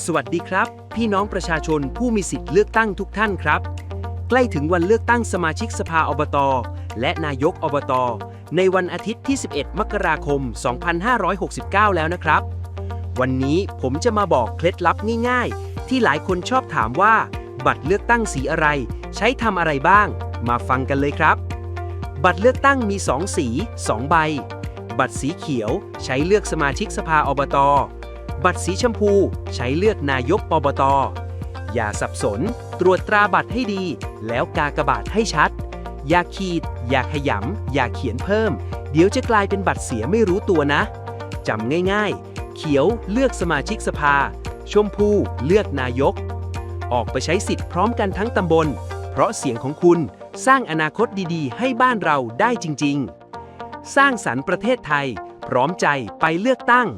สวัสดีครับพี่น้องประชาชนผู้มีสิทธิ์เลือกตั้งทุกท่านครับใกล้ถึงวันเลือกตั้งสมาชิกสภาอบต.และนายกอบต.ในวันอาทิตย์ที่ 11 มกราคม 2569 แล้วนะครับวันนี้ผมจะมาบอกเคล็ดลับง่ายๆที่หลายคนชอบถามว่าบัตรเลือกตั้งสีอะไรใช้ทำอะไรบ้างมาฟังกันเลยครับบัตรเลือกตั้งมี2สี2ใบบัตรสีเขียวใช้เลือกสมาชิกสภาอบต.บัตรสีชมพูใช้เลือกนายกอบต.อย่าสับสนตรวจตราบัตรให้ดีแล้วกากบาทให้ชัดอย่าขีดอย่าขยำอย่าเขียนเพิ่มเดี๋ยวจะกลายเป็นบัตรเสียไม่รู้ตัวนะจำง่ายๆเขียวเลือกสมาชิกสภาชมพูเลือกนายกออกไปใช้สิทธิ์พร้อมกันทั้งตำบลเพราะเสียงของคุณสร้างอนาคตดีๆให้บ้านเราได้จริงๆสร้างสรรค์ประเทศไทยพร้อมใจไปเลือกตั้ง